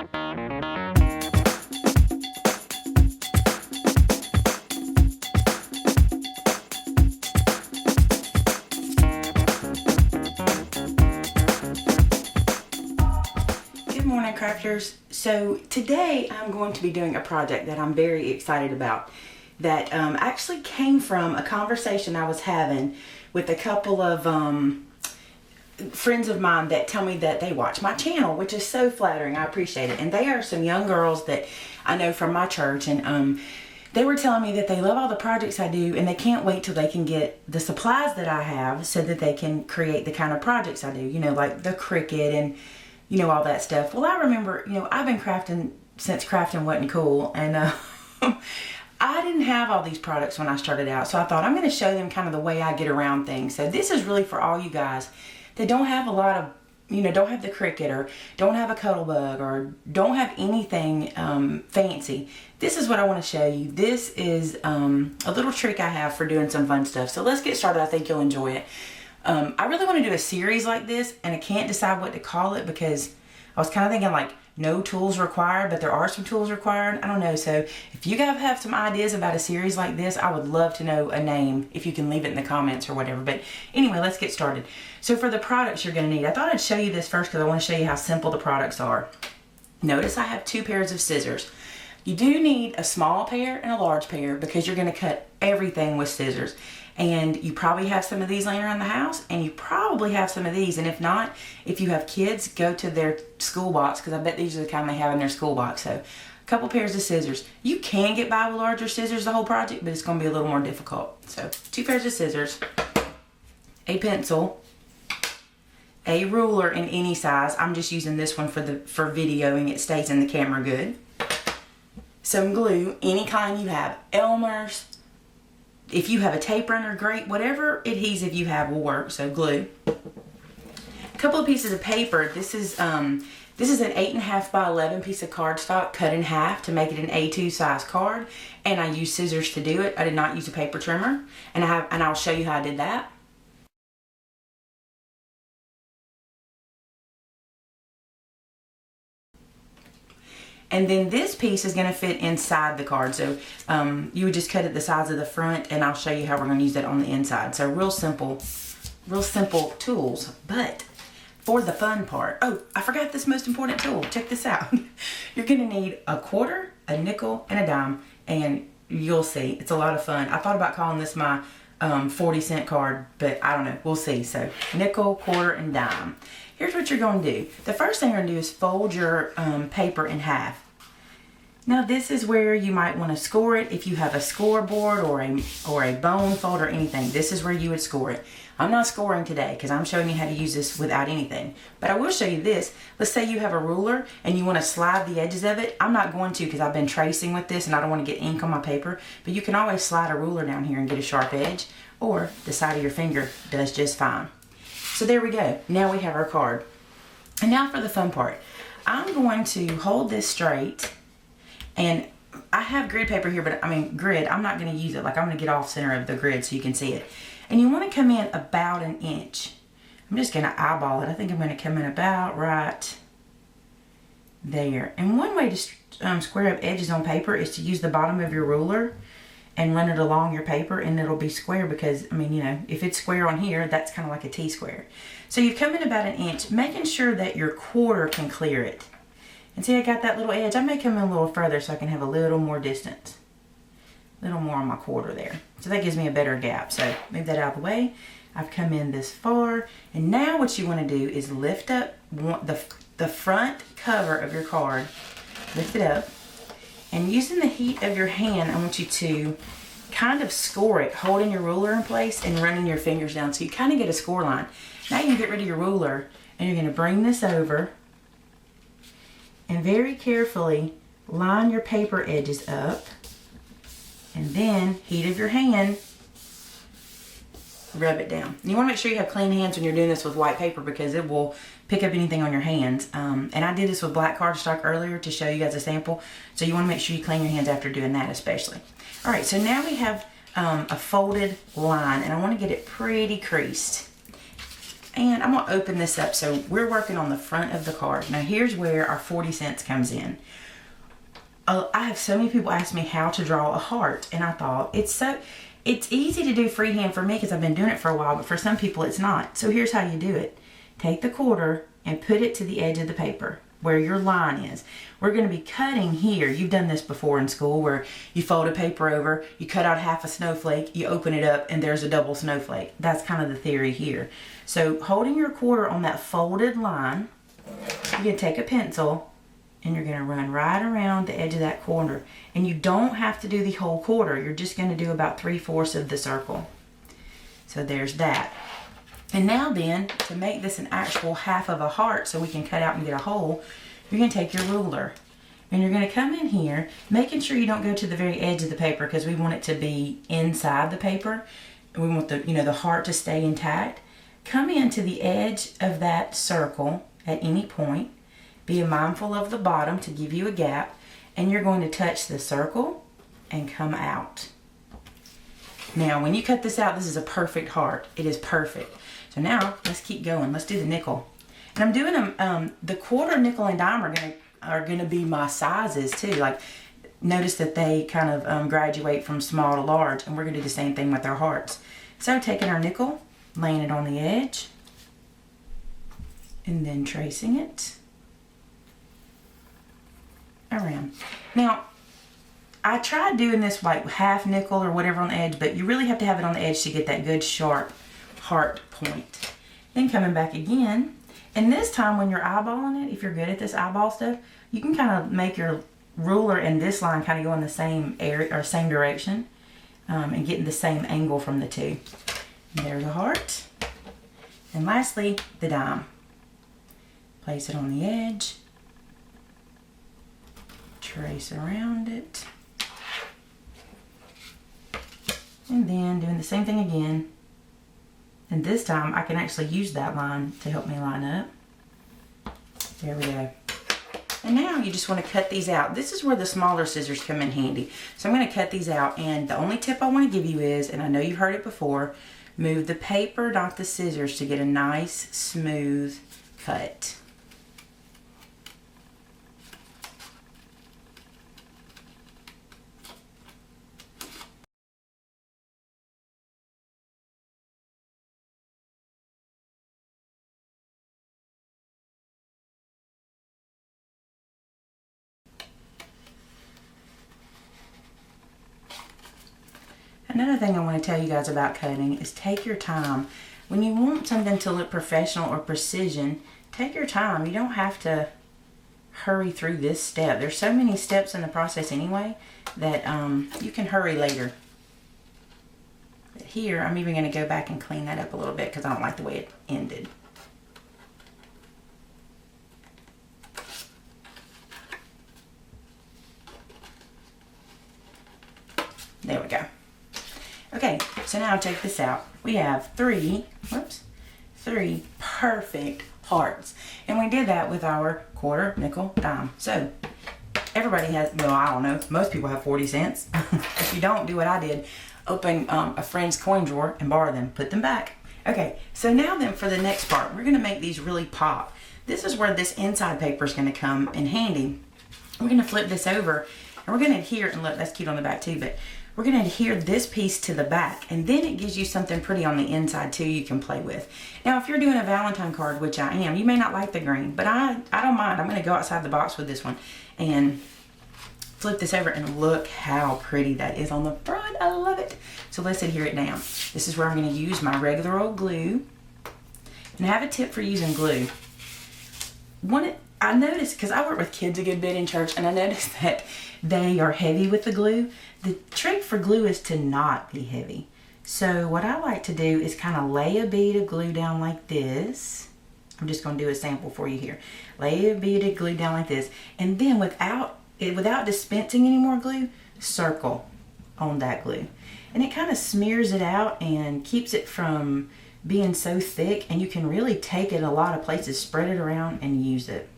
Good morning, crafters. So today I'm going to be doing a project that I'm very excited about that actually came from a conversation I was having with a couple of friends of mine that tell me that they watch my channel, which is so flattering. I appreciate it. And they are some young girls that I know from my church, and they were telling me that they love all the projects I do and they can't wait till they can get the supplies that I have so that they can create the kind of projects I do, you know, like the Cricut and you know, all that stuff. Well, I remember, you know, I've been crafting since crafting wasn't cool, and I didn't have all these products when I started out, so I thought I'm going to show them kind of the way I get around things. So this is really for all you guys that don't have a lot of, you know, don't have the Cricut or don't have a Cuttlebug or don't have anything fancy. This is what I want to show you. This is a little trick I have for doing some fun stuff. So let's get started. I think you'll enjoy it. I really want to do a series like this, and I can't decide what to call it because I was kind of thinking like no tools required, but there are some tools required. I don't know. So if you guys have some ideas about a series like this, I would love to know a name if you can leave it in the comments or whatever. But anyway, let's get started. So for the products you're going to need, I thought I'd show you this first because I want to show you how simple the products are. Notice I have 2 pairs of scissors. You do need a small pair and a large pair because you're going to cut everything with scissors. And you probably have some of these laying around the house, and you probably have some of these. And if not, if you have kids, go to their school box because I bet these are the kind they have in their school box. So a couple pairs of scissors. You can get by with larger scissors the whole project, but it's going to be a little more difficult. So 2 pairs of scissors, a pencil, a ruler in any size. I'm just using this one for videoing. It stays in the camera good. Some glue, any kind you have. Elmer's. If you have a tape runner, great. Whatever adhesive you have will work. So glue. A couple of pieces of paper. This is an 8.5 by 11 piece of cardstock cut in half to make it an A2 size card. And I used scissors to do it. I did not use a paper trimmer. And I'll show you how I did that. And then this piece is going to fit inside the card. So you would just cut it the size of the front, and I'll show you how we're going to use that on the inside. So real simple tools. But for the fun part, oh, I forgot this most important tool. Check this out. You're going to need a quarter, a nickel, and a dime. And you'll see. It's a lot of fun. I thought about calling this my 40-cent card, but I don't know. We'll see. So nickel, quarter, and dime. Here's what you're going to do. The first thing you're going to do is fold your paper in half. Now this is where you might want to score it. If you have a scoreboard or a bone fold or anything, this is where you would score it. I'm not scoring today because I'm showing you how to use this without anything. But I will show you this. Let's say you have a ruler and you want to slide the edges of it. I'm not going to because I've been tracing with this and I don't want to get ink on my paper. But you can always slide a ruler down here and get a sharp edge, or the side of your finger does just fine. So there we go. Now we have our card. And now for the fun part. I'm going to hold this straight, and I have grid paper here, but grid, I'm not going to use it. Like I'm going to get off center of the grid so you can see it. And you want to come in about an inch. I'm just going to eyeball it. I think I'm going to come in about right there. And one way to square up edges on paper is to use the bottom of your ruler and run it along your paper, and it'll be square because, you know, if it's square on here, that's kind of like a T-square. So you come in about an inch, making sure that your quarter can clear it. And see, I got that little edge. I may come in a little further so I can have a little more distance. A little more on my quarter there. So that gives me a better gap. So move that out of the way. I've come in this far. And now what you want to do is lift up the front cover of your card. Lift it up. And using the heat of your hand, I want you to kind of score it, holding your ruler in place and running your fingers down so you kind of get a score line. Now you can get rid of your ruler, and you're going to bring this over and very carefully line your paper edges up, and then heat of your hand, rub it down. And you want to make sure you have clean hands when you're doing this with white paper because it will pick up anything on your hands. And I did this with black cardstock earlier to show you guys a sample. So you want to make sure you clean your hands after doing that especially. Alright, so now we have a folded line, and I want to get it pretty creased. And I'm gonna open this up. So we're working on the front of the card. Now here's where our 40 cents comes in. I have so many people ask me how to draw a heart, and I thought it's easy to do freehand for me because I've been doing it for a while, but for some people it's not. So here's how you do it. Take the quarter and put it to the edge of the paper where your line is. We're going to be cutting here. You've done this before in school where you fold a paper over, you cut out half a snowflake, you open it up, and there's a double snowflake. That's kind of the theory here. So holding your quarter on that folded line, you're going to take a pencil and you're going to run right around the edge of that corner. And you don't have to do the whole quarter. You're just going to do about 3/4 of the circle. So there's that. And now then, to make this an actual half of a heart so we can cut out and get a hole, you're going to take your ruler. And you're going to come in here, making sure you don't go to the very edge of the paper because we want it to be inside the paper. We want the heart to stay intact. Come into the edge of that circle at any point. Be mindful of the bottom to give you a gap, and you're going to touch the circle and come out. Now, when you cut this out, this is a perfect heart. It is perfect. So now, let's keep going. Let's do the nickel. And I'm doing them, the quarter, nickel, and dime are gonna be my sizes too. Like, notice that they kind of graduate from small to large, and we're gonna do the same thing with our hearts. So taking our nickel, laying it on the edge, and then tracing it around. Now, I tried doing this like half nickel or whatever on the edge, but you really have to have it on the edge to get that good sharp heart point. Then coming back again, and this time when you're eyeballing it, if you're good at this eyeball stuff, you can kind of make your ruler and this line kind of go in the same area or same direction, and getting the same angle from the two. And there's a heart. And lastly, the dime. Place it on the edge. Trace around it. And then doing the same thing again. And this time I can actually use that line to help me line up. There we go. And now you just want to cut these out. This is where the smaller scissors come in handy. So I'm going to cut these out, and the only tip I want to give you is, and I know you've heard it before, move the paper, not the scissors, to get a nice smooth cut. Another thing I want to tell you guys about cutting is take your time. When you want something to look professional or precision, take your time. You don't have to hurry through this step. There's so many steps in the process anyway that you can hurry later. But here, I'm even going to go back and clean that up a little bit because I don't like the way it ended. There we go. Okay, so now take this out. We have three perfect hearts. And we did that with our quarter, nickel, dime. So everybody has, well, I don't know, most people have 40 cents. If you don't, do what I did. Open a friend's coin drawer and borrow them, put them back. Okay, so now then for the next part, we're gonna make these really pop. This is where this inside paper is gonna come in handy. We're gonna flip this over and we're gonna adhere, and look, that's cute on the back too, but we're going to adhere this piece to the back, and then it gives you something pretty on the inside too you can play with. Now, if you're doing a Valentine card, which I am, you may not like the green, but I don't mind. I'm going to go outside the box with this one and flip this over, and look how pretty that is on the front. I love it. So let's adhere it down. This is where I'm going to use my regular old glue. And I have a tip for using glue. I noticed, because I work with kids a good bit in church, and I noticed that they are heavy with the glue. The trick for glue is to not be heavy. So what I like to do is kind of lay a bead of glue down like this. I'm just going to do a sample for you here. Lay a bead of glue down like this, and then without dispensing any more glue, circle on that glue. And it kind of smears it out and keeps it from being so thick, and you can really take it a lot of places, spread it around, and use it.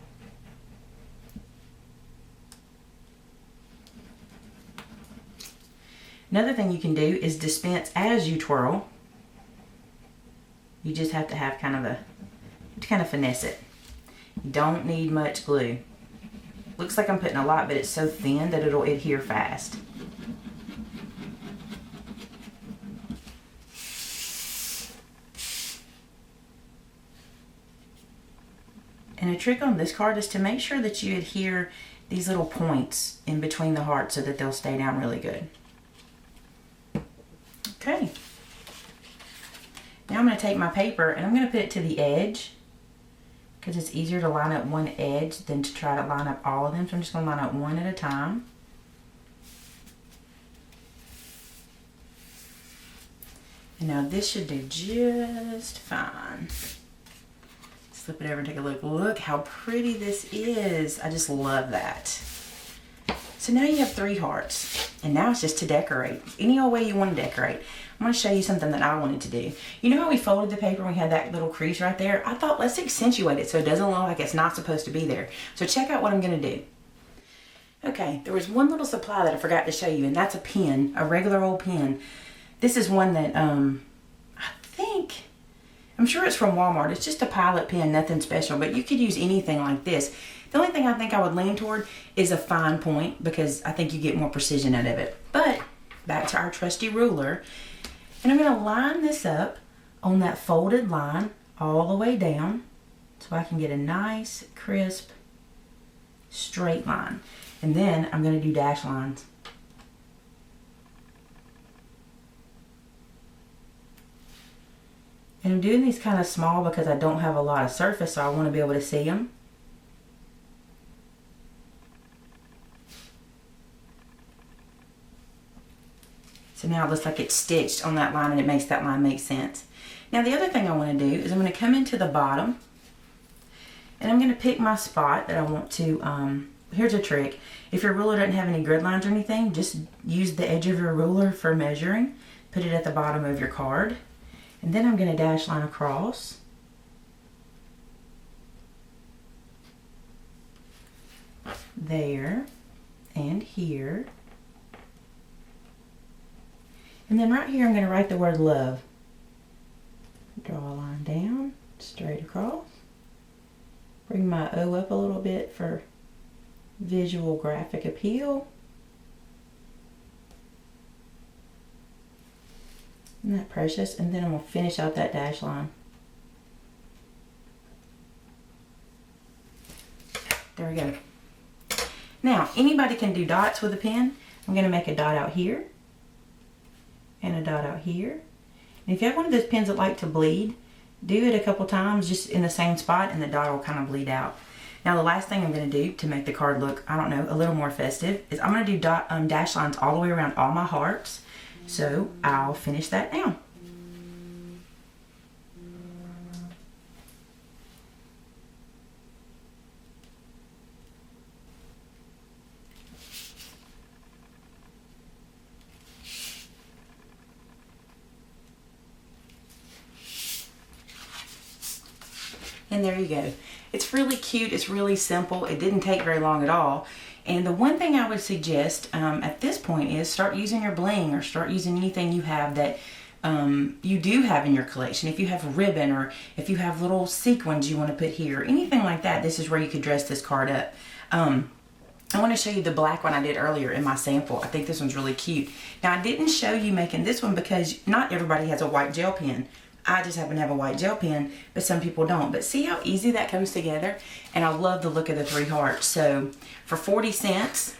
Another thing you can do is dispense as you twirl. You just have to have kind of finesse it. You don't need much glue. Looks like I'm putting a lot, but it's so thin that it'll adhere fast. And a trick on this card is to make sure that you adhere these little points in between the hearts so that they'll stay down really good. Okay. Now I'm going to take my paper and I'm going to put it to the edge because it's easier to line up one edge than to try to line up all of them. So I'm just going to line up one at a time. And now this should do just fine. Flip it over and take a look. Look how pretty this is. I just love that. So now you have 3 hearts. And now it's just to decorate. Any old way you want to decorate. I'm going to show you something that I wanted to do. You know how we folded the paper and we had that little crease right there? I thought, let's accentuate it so it doesn't look like it's not supposed to be there. So check out what I'm going to do. Okay, there was one little supply that I forgot to show you, and that's a pen, a regular old pen. This is one that I'm sure it's from Walmart. It's just a pilot pen, nothing special, but you could use anything like this. The only thing I think I would lean toward is a fine point because I think you get more precision out of it. But back to our trusty ruler. And I'm going to line this up on that folded line all the way down so I can get a nice, crisp, straight line. And then I'm going to do dash lines. And I'm doing these kind of small because I don't have a lot of surface, so I want to be able to see them. So now it looks like it's stitched on that line and it makes that line make sense. Now the other thing I want to do is I'm going to come into the bottom and I'm going to pick my spot that I want to, here's a trick. If your ruler doesn't have any grid lines or anything, just use the edge of your ruler for measuring. Put it at the bottom of your card. And then I'm going to dash line across. There and here. And then right here I'm going to write the word love. Draw a line down, straight across. Bring my O up a little bit for visual graphic appeal. Isn't that precious? And then I'm going to finish out that dash line. There we go. Now, anybody can do dots with a pen. I'm going to make a dot out here. And a dot out here. And if you have one of those pens that like to bleed, do it a couple times just in the same spot and the dot will kind of bleed out. Now the last thing I'm going to do to make the card look, I don't know, a little more festive is I'm going to do dash lines all the way around all my hearts. So I'll finish that now. And there you go. It's really cute. It's really simple. It didn't take very long at all. And the one thing I would suggest at this point is start using your bling or start using anything you have that you do have in your collection. If you have ribbon or if you have little sequins you want to put here, anything like that, this is where you could dress this card up. I want to show you the black one I did earlier in my sample. I think this one's really cute. Now I didn't show you making this one because not everybody has a white gel pen. I just happen to have a white gel pen, but some people don't. But see how easy that comes together? And I love the look of the 3 hearts. So for 40 cents,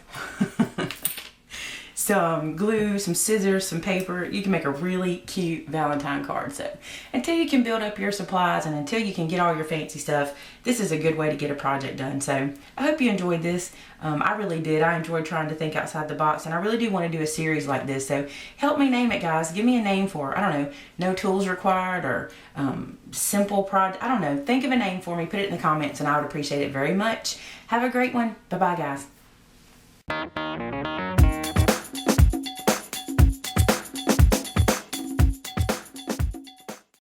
some glue, some scissors, some paper, you can make a really cute Valentine card. So until you can build up your supplies and until you can get all your fancy stuff, this is a good way to get a project done. So I hope you enjoyed this. I really did. I enjoyed trying to think outside the box, and I really do want to do a series like this. So help me name it, guys. Give me a name for it. I don't know, no tools required or simple project. I don't know. Think of a name for me. Put it in the comments, and I would appreciate it very much. Have a great one. Bye-bye, guys.